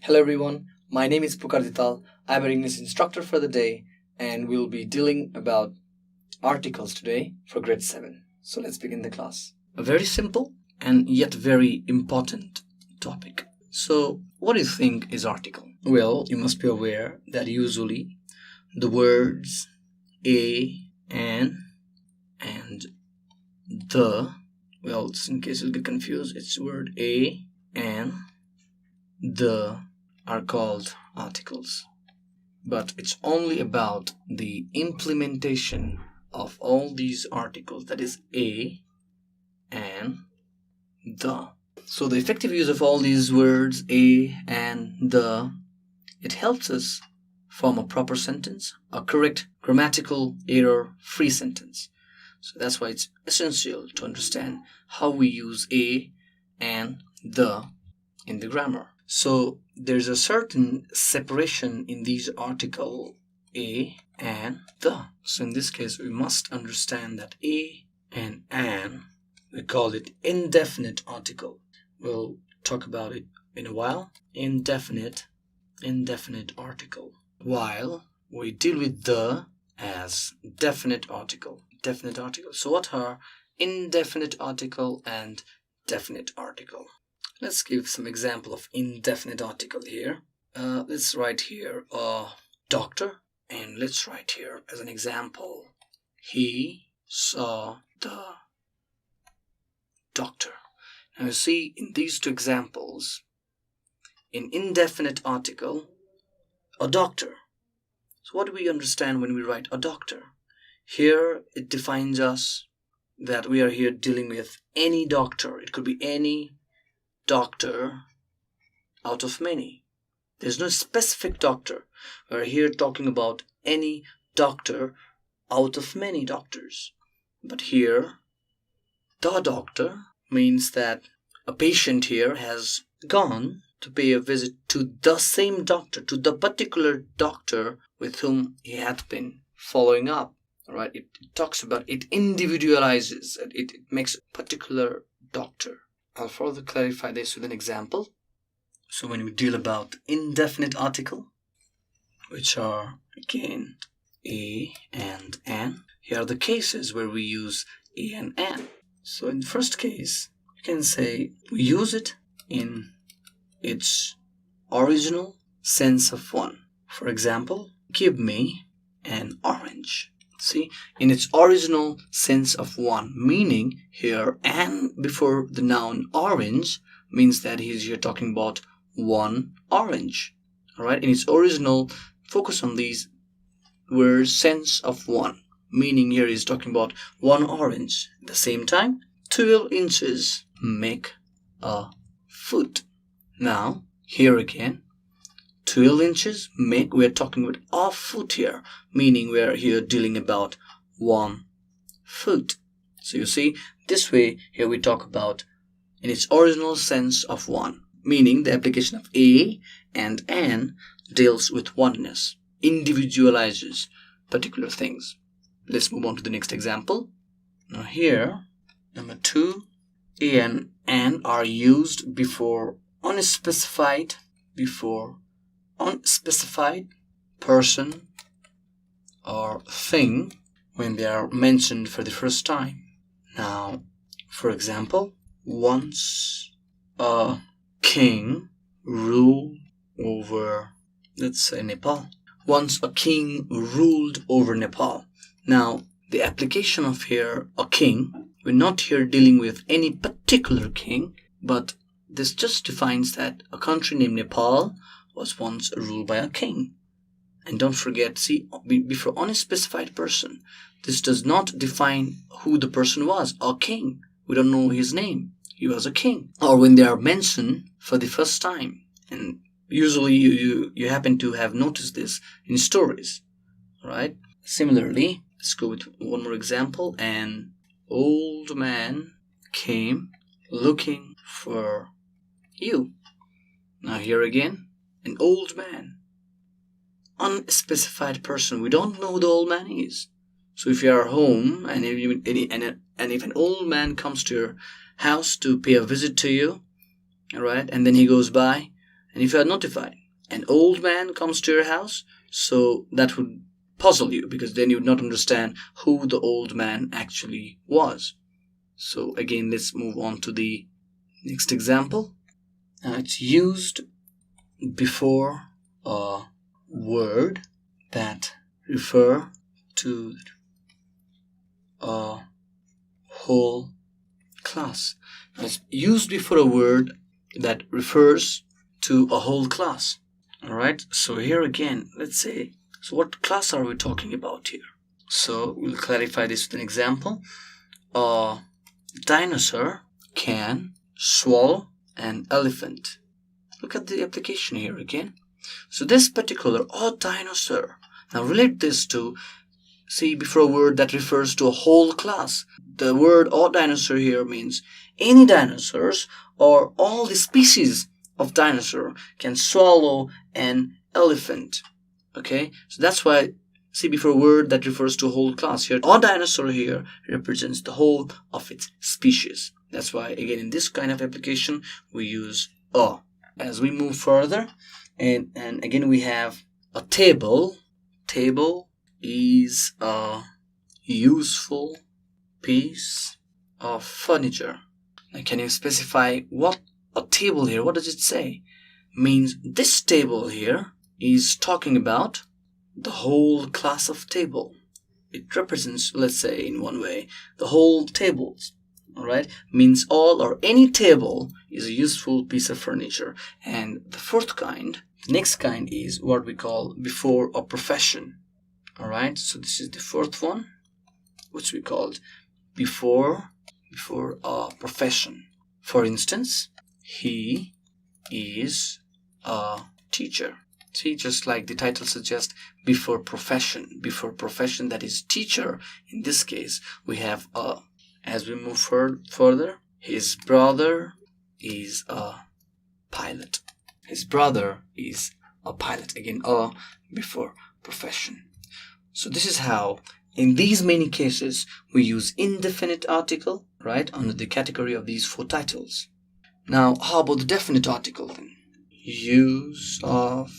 Hello everyone, my name is Pukar Dhital. I'm an English instructor for the day and we'll be dealing about articles today for grade 7. So let's begin the class. A very simple and yet very important topic. So what do you think is article? Well, you must be aware that usually the words a, an, and the, well, in case you'll get confused, it's word a, an, the are called articles. But it's only about the implementation of all these articles, that is a, an, the. So the effective use of all these words a, an, the, it helps us form a proper sentence, a correct grammatical error-free sentence. So that's why it's essential to understand how we use a, and the in the grammar. So there's a certain separation in these articles a and the. So in this case, we must understand that a and an, we call it indefinite article. We'll talk about it in a while. Indefinite article. While we deal with the as definite article. Definite article. So what are indefinite article and definite article? Let's give some example of indefinite article here. Let's write here doctor, and let's write here as an example, he saw the doctor. Now you see in these two examples, in indefinite article, a doctor. So what do we understand when we write a doctor? Here it defines us that we are here dealing with any doctor. It could be any doctor out of many. There's no specific doctor. We're here talking about any doctor out of many doctors. But here, the doctor means that a patient here has gone to pay a visit to the same doctor, to the particular doctor with whom he had been following up. All right, it talks about, it individualizes, it makes a particular doctor. I'll further clarify this with an example. So when we deal about indefinite article, which are again a and an, here are the cases where we use a and an. So in the first case, you can say we use it in its original sense of one. For example, give me an orange. See, in its original sense of one, meaning here an before the noun orange means that he's here talking about one orange. All right, in its original, focus on these words, sense of one, meaning here he's talking about one orange. At the same time, 12 inches make a foot. Now, here again, 12 inches make, we're talking about a foot here, meaning we're here dealing about 1 foot. So you see, this way here we talk about in its original sense of one, meaning the application of a and an deals with oneness, individualizes particular things. Let's move on to the next example. Now here, number 2, a and an are used before unspecified person or thing when they are mentioned for the first time. Now, for example, once a king ruled over, let's say, Nepal. Once a king ruled over Nepal. Now, the application of here, a king, we're not here dealing with any particular king, but this just defines that a country named Nepal was once ruled by a king. And don't forget, see, before unspecified person, this does not define who the person was, a king. We don't know his name. He was a king. Or when they are mentioned for the first time. And usually you happen to have noticed this in stories, right? Similarly, let's go with one more example. An old man came looking for you. Now here again, an old man. Unspecified person. We don't know who the old man is. So if you are home and if an old man comes to your house to pay a visit to you, all right, and then he goes by And if you are notified, an old man comes to your house, so that would puzzle you, because then you would not understand who the old man actually was. So again, let's move on to the next example. Now it's used before a word that refer to a whole class. Now it's used before a word that refers to a whole class. Alright, so here again, let's say, so what class are we talking about here? So we'll clarify this with an example. A dinosaur can swallow an elephant. Look at the application here again. So this particular dinosaur. Now relate this to, see, before a word that refers to a whole class. The word dinosaur here means any dinosaurs or all the species of dinosaur can swallow an elephant. Okay, so that's why, see, before a word that refers to a whole class here, a dinosaur here represents the whole of its species. That's why, again, in this kind of application, we use a. As we move further, and again, we have a table. Table is a useful piece of furniture. Now, can you specify what a table here, what does it say? Means this table here is talking about the whole class of table. It represents, let's say in one way, the whole tables. Alright, means all or any table is a useful piece of furniture. And the fourth kind, the next kind, is what we call before a profession. Alright, so this is the fourth one, which we called before a profession. For instance, he is a teacher. See, just like the title suggests, before profession, that is teacher. In this case, we have a. As we move further, his brother is a pilot. His brother is a pilot. Again, a before profession. So this is how, in these many cases, we use indefinite article, right, under the category of these four titles. Now, how about the definite article then? Use of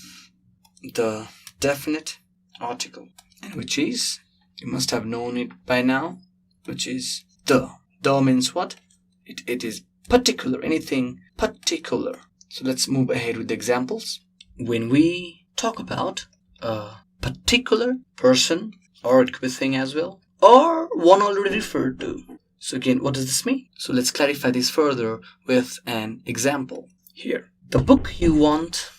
the definite article, and which is, you must have known it by now, which is the. The means what? It is particular, anything particular. So let's move ahead with the examples. When we talk about a particular person, or it could be thing as well, or one already referred to. So again, what does this mean? So let's clarify this further with an example here. The book you want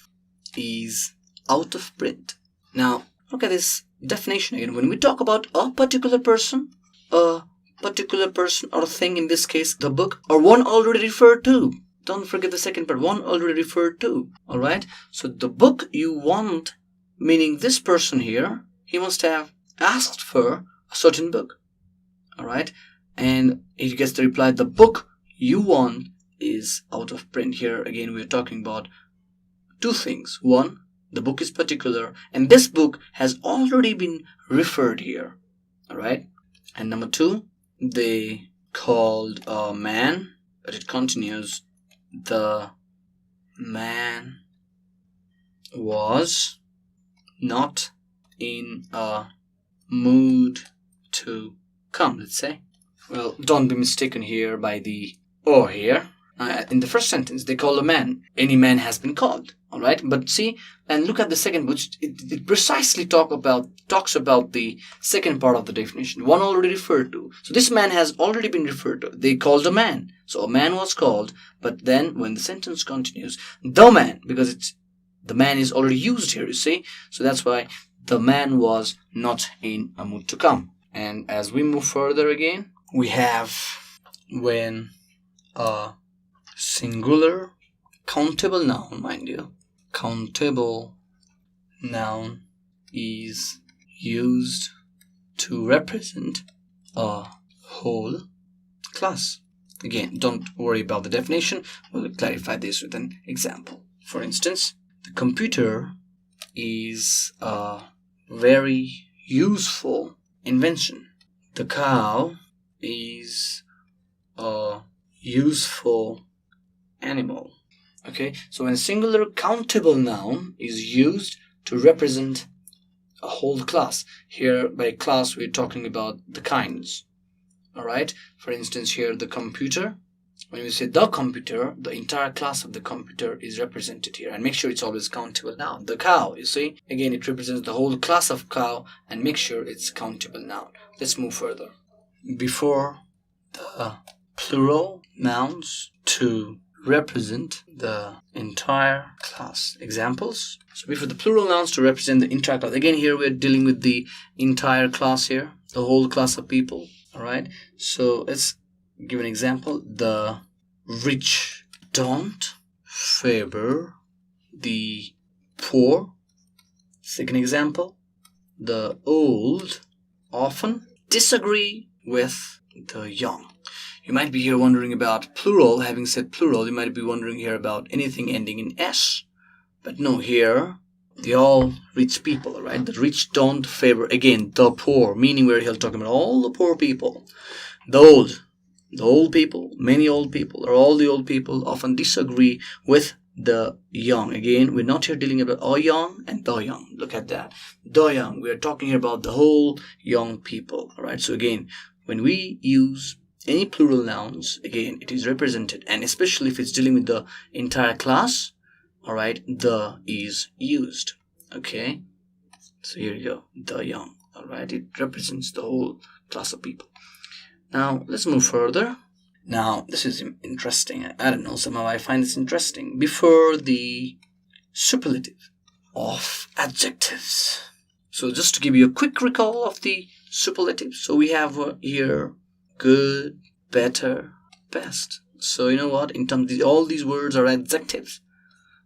is out of print. Now, look at this definition again. When we talk about a particular person or thing, in this case, the book, or one already referred to. Don't forget the second part, one already referred to. Alright? So the book you want, meaning this person here, he must have asked for a certain book. Alright? And he gets the reply, the book you want is out of print. Here again, we're talking about two things. One, the book is particular, and this book has already been referred here. Alright? And number two, they called a man, but it continues, the man was not in a mood to come, let's say. Well, don't be mistaken here by the or here. In the first sentence, they call a man. Any man has been called. All right, but see, and look at the second, which it precisely talks about the second part of the definition. One already referred to. So this man has already been referred to. They called a man. So a man was called, but then when the sentence continues, the man, because the man is already used here, you see. So that's why the man was not in a mood to come. And as we move further again, we have when a singular countable noun, mind you, countable noun is used to represent a whole class. Again, don't worry about the definition. We'll clarify this with an example. For instance, the computer is a very useful invention. The cow is a useful animal. Okay, so when a singular countable noun is used to represent a whole class. Here by class we're talking about the kinds. Alright, for instance here the computer. When we say the computer, the entire class of the computer is represented here, and make sure it's always countable noun. The cow, you see, again it represents the whole class of cow, and make sure it's countable noun. Let's move further. Before the plural nouns to represent the entire class. Examples. So before the plural nouns to represent the entire class. Again here we're dealing with the entire class here, the whole class of people. Alright, so let's give an example. The rich don't favor the poor. Second example. The old often disagree with the young. You might be here wondering about plural. Having said plural, you might be wondering here about anything ending in S. But no, here, they all rich people, right? The rich don't favor, again, the poor, meaning we're here talking about all the poor people. The old people, many old people, or all the old people often disagree with the young. Again, we're not here dealing about all young and the young. Look at that. The young, we're talking here about the whole young people, all right? So again, when we use any plural nouns, again, it is represented, and especially if it's dealing with the entire class, all right, the is used. Okay, so here you go, the young. All right, it represents the whole class of people. Now let's move further. Now this is interesting. I don't know, somehow I find this interesting. Before the superlative of adjectives. So just to give you a quick recall of the superlatives. So we have here good, better, best. So you know what? In terms of all these words are adjectives.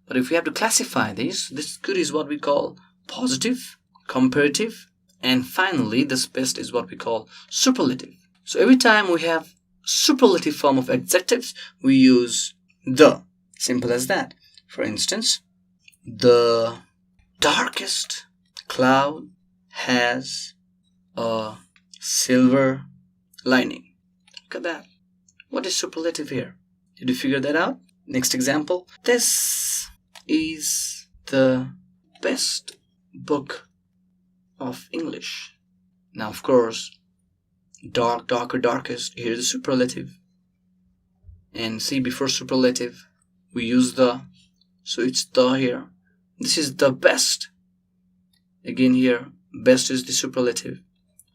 But if we have to classify these, this good is what we call positive, comparative, and finally this best is what we call superlative. So every time we have superlative form of adjectives, we use the. Simple as that. For instance, the darkest cloud has a silver lining. Look at that. What is superlative here? Did you figure that out? Next example. This is the best book of English. Now, of course, dark, darker, darkest. Here's the superlative. And see, before superlative, we use the. So it's the here. This is the best. Again here, best is the superlative.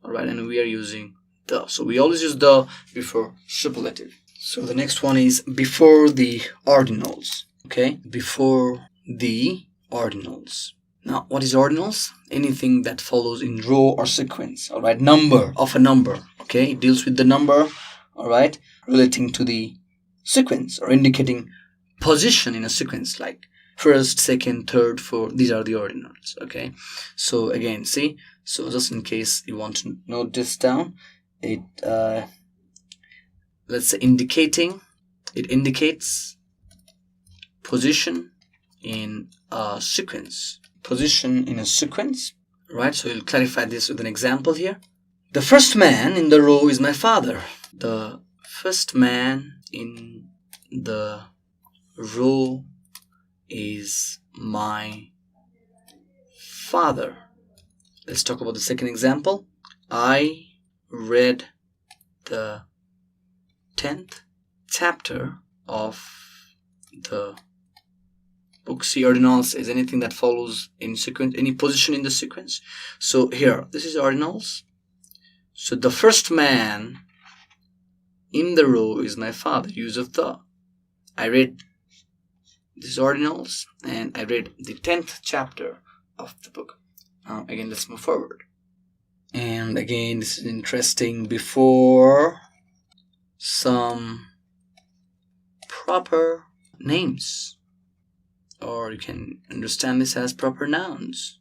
Alright, and we are using the. So we always use the before superlative. So the next one is before the ordinals. Okay, before the ordinals. Now, what is ordinals? Anything that follows in row or sequence. Alright, number of a number. Okay, it deals with the number. Alright, relating to the sequence or indicating position in a sequence, like first, second, third, fourth. These are the ordinals. Okay, so again, see. So just in case you want to note this down, it let's say indicating. It indicates position in a sequence. Position in a sequence. Right. So you'll clarify this with an example here. The first man in the row is my father. The first man in the row is my father. Let's talk about the second example. I read the 10th chapter of the book. See, ordinals is anything that follows in sequence, any position in the sequence. So here, this is ordinals. So the first man in the row is my father. Use of the. I read these ordinals and I read the 10th chapter of the book. Now again, let's move forward. And again, this is interesting. Before some proper names, or you can understand this as proper nouns.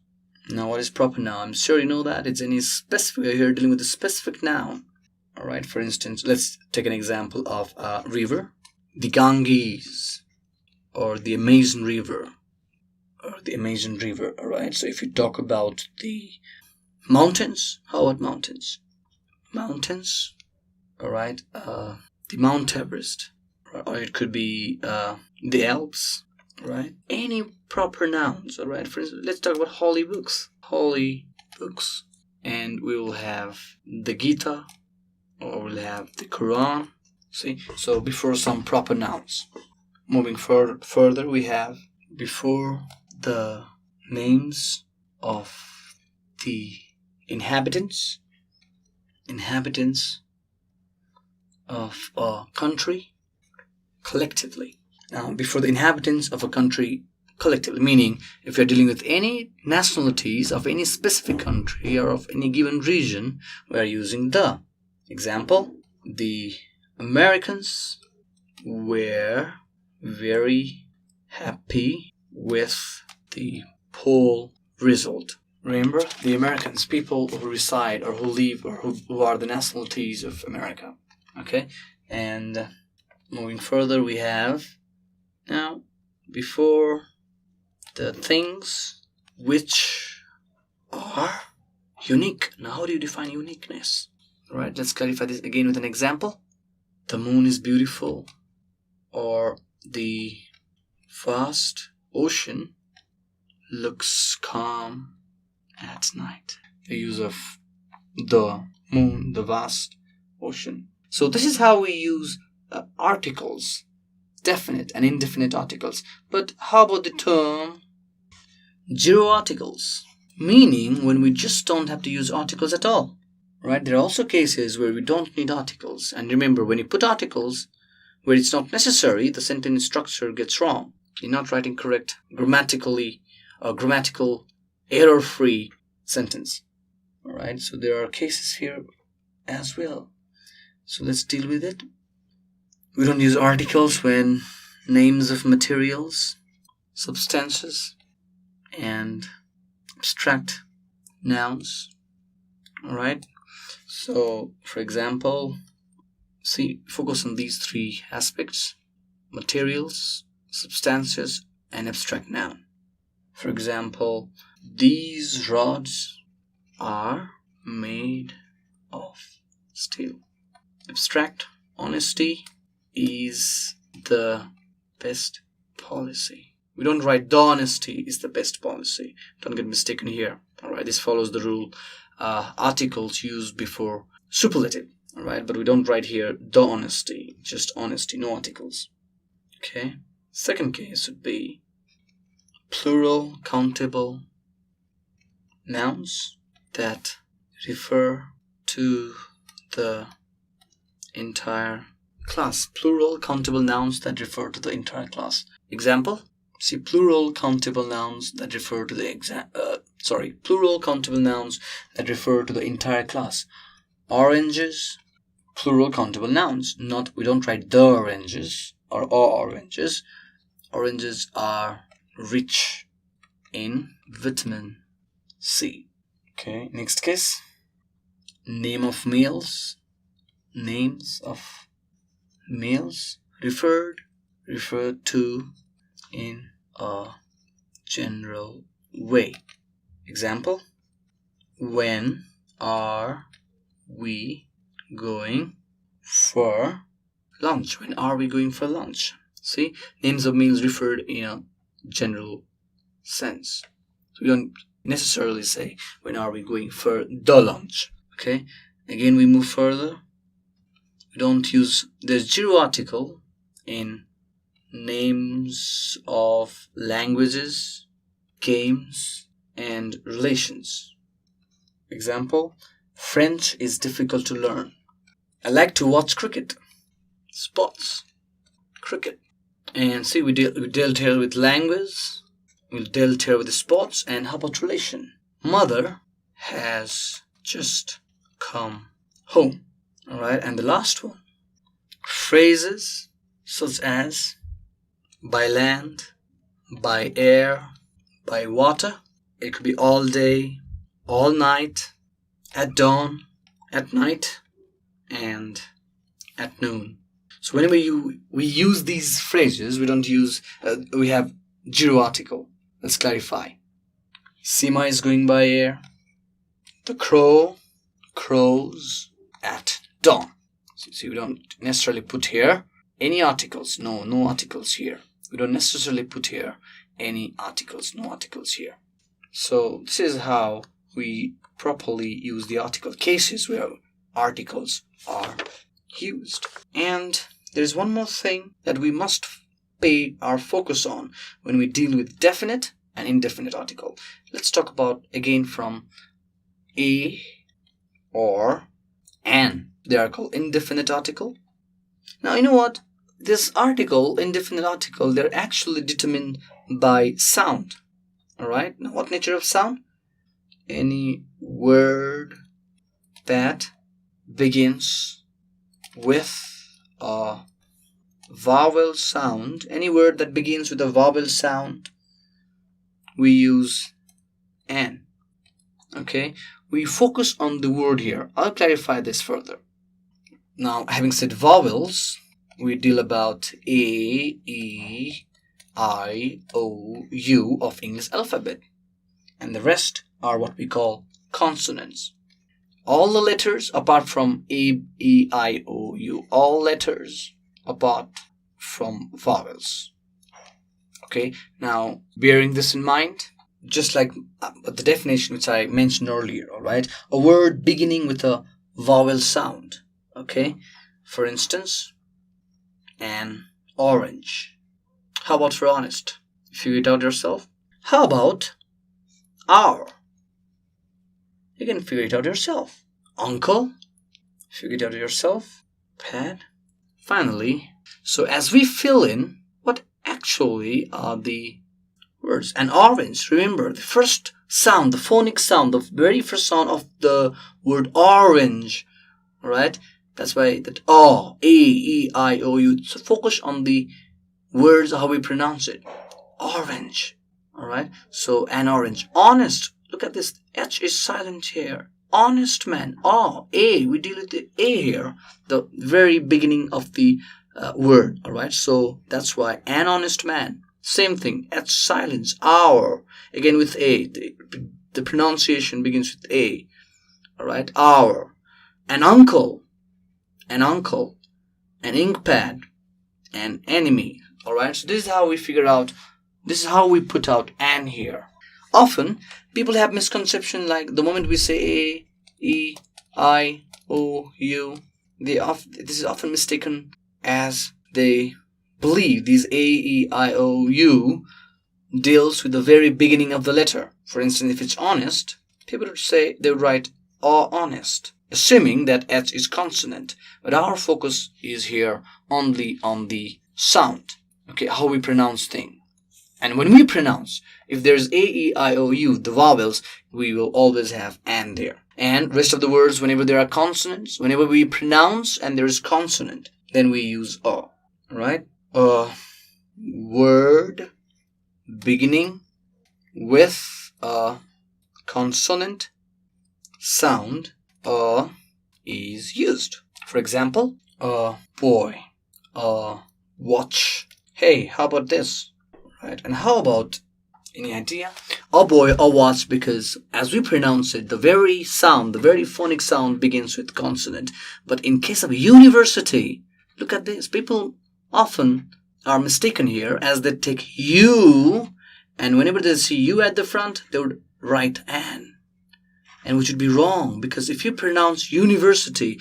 Now, what is proper noun? I'm sure you know that. It's any specific. We're here dealing with a specific noun. All right. For instance, let's take an example of a river, the Ganges, or the Amazon River, or the Amazon River. All right. So if you talk about the mountains, how about mountains? Mountains. All right. The Mount Everest, or it could be the Alps. right? Any proper nouns, all right? For instance, let's talk about holy books. Holy books. And we will have the Gita, or we'll have the Quran. See? So before some proper nouns. Moving further, we have before the names of the inhabitants of a country collectively. Now, before the inhabitants of a country collectively, meaning if you're dealing with any nationalities of any specific country or of any given region, we are using the. Example, the Americans were very happy with the poll result. Remember, the Americans, people who reside or who live or who are the nationalities of America. Okay? And moving further, we have now before the things which are unique. Now, how do you define uniqueness? All right, let's clarify this again with an example. The moon is beautiful, or the vast ocean looks calm at night. The use of the moon, the vast ocean. So this is how we use articles, definite and indefinite articles. But how about the term zero articles? Meaning when we just don't have to use articles at all. Right? There are also cases where we don't need articles. And remember, when you put articles where it's not necessary, the sentence structure gets wrong. You're not writing correct grammatically or grammatical error-free sentence. All right? So there are cases here as well. So let's deal with it. We don't use articles when names of materials, substances, and abstract nouns. All right? So, for example, focus on these three aspects: materials, substances, and abstract noun. For example, these rods are made of steel. Abstract, honesty is the best policy. We don't write the honesty is the best policy. Don't get mistaken here. All right, this follows the rule. Articles used before superlative. All right, but we don't write here the honesty, just honesty, no articles. Okay. Second case would be plural countable nouns that refer to the entire class. Plural countable nouns that refer to the entire class. Example, plural countable nouns that refer to the plural countable nouns that refer to the entire class. Oranges, plural countable nouns. We don't write the oranges or oranges. Oranges are rich in vitamin C. Okay, next case. Name of males. Names of males referred to in a general way. Example, when are we going for lunch? When are we going for lunch? See, names of males referred in a general sense. So we don't necessarily say when are we going for the lunch. Okay, again we move further. We don't use the zero article in names of languages, games, and relations. Example, French is difficult to learn. I like to watch cricket. Sports. Cricket. And we dealt here with language. We'll dealt here with the sports. And how about relation? Mother has just come home. Alright, and the last one. Phrases such as by land, by air, by water. It could be all day, all night, at dawn, at night, and at noon. So whenever we use these phrases, we don't use, we have zero article. Let's clarify. Sima is going by air. The crow crows at dawn. So we don't necessarily put here any articles. No articles here. We don't necessarily put here any articles, no articles here. So this is how we properly use the article cases where articles are used. And there's one more thing that we must pay our focus on when we deal with definite and indefinite article. Let's talk about again from a or an. They are called indefinite article. Now you know what? This article, indefinite article, they're actually determined by sound. Alright? Now what nature of sound? Any word that begins with a vowel sound. Any word that begins with a vowel sound, we use an. Okay? We focus on the word here. I'll clarify this further. Now, having said vowels, we deal about A, E, I, O, U of English alphabet. And the rest are what we call consonants. All the letters apart from A, E, I, O, U. All letters apart from vowels. Okay, now bearing this in mind, just like the definition which I mentioned earlier, alright, a word beginning with a vowel sound. Okay, for instance, an orange. How about for honest? Figure it out yourself. How about our? You can figure it out yourself. Uncle? Figure it out yourself. Pad? Finally, so as we fill in what actually are the words. An orange, remember the first sound, the phonic sound, the very first sound of the word orange, right? That's why that O, A, E, I, O, U. So focus on the words, how we pronounce it. Orange, alright? So an orange. Honest, look at this, H is silent here. Honest man, O, A, we deal with the A here, the very beginning of the word, alright? So that's why an honest man. Same thing, H silence, our, again with A, the pronunciation begins with A, alright? Our. An uncle, an ink pad, an enemy, alright? So this is how we figure out, this is how we put out an here. Often, people have misconception like the moment we say A, E, I, O, U, this is often mistaken as they believe these A, E, I, O, U deals with the very beginning of the letter. For instance, if it's honest, people would say, they would write honest, assuming that H is consonant. But our focus is here only on the sound, okay, how we pronounce things. And when we pronounce, if there's A, E, I, O, U, the vowels, we will always have an there. And rest of the words, whenever there are consonants, whenever we pronounce and there is consonant, then we use a, right? A word beginning with a consonant sound, a is used. For example, a boy, a watch. Hey, how about this? Right? And how about, any idea? A boy, a watch, because as we pronounce it, the very sound, the very phonic sound begins with consonant. But in case of university, look at this. People often are mistaken here as they take U, and whenever they see U at the front, they would write an. And which would be wrong, because if you pronounce university,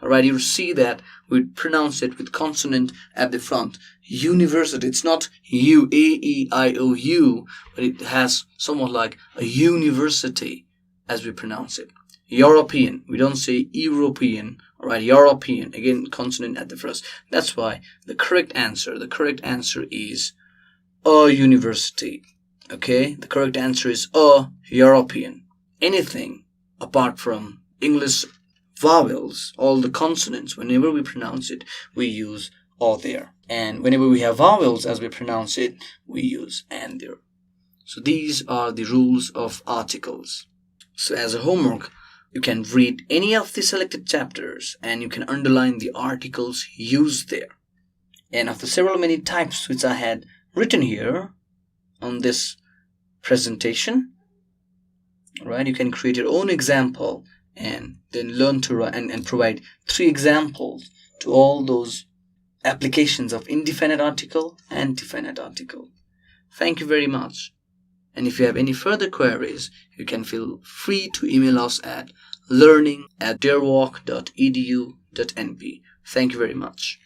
alright, you'll see that we pronounce it with consonant at the front. University, it's not U, A, E, I, O, U, but it has somewhat like a university as we pronounce it. European, we don't say European, alright, European, again, consonant at the first. That's why the correct answer is a university. Okay, the correct answer is a European. Anything apart from English vowels, all the consonants, whenever we pronounce it, we use a there. And whenever we have vowels as we pronounce it, we use an there. So these are the rules of articles. So as a homework, you can read any of the selected chapters and you can underline the articles used there. And of the several many types which I had written here on this presentation, right, you can create your own example and then learn to write and provide 3 examples to all those applications of indefinite article and definite article. Thank you very much. And if you have any further queries, you can feel free to email us at learning@deerwalk.edu.np. Thank you very much.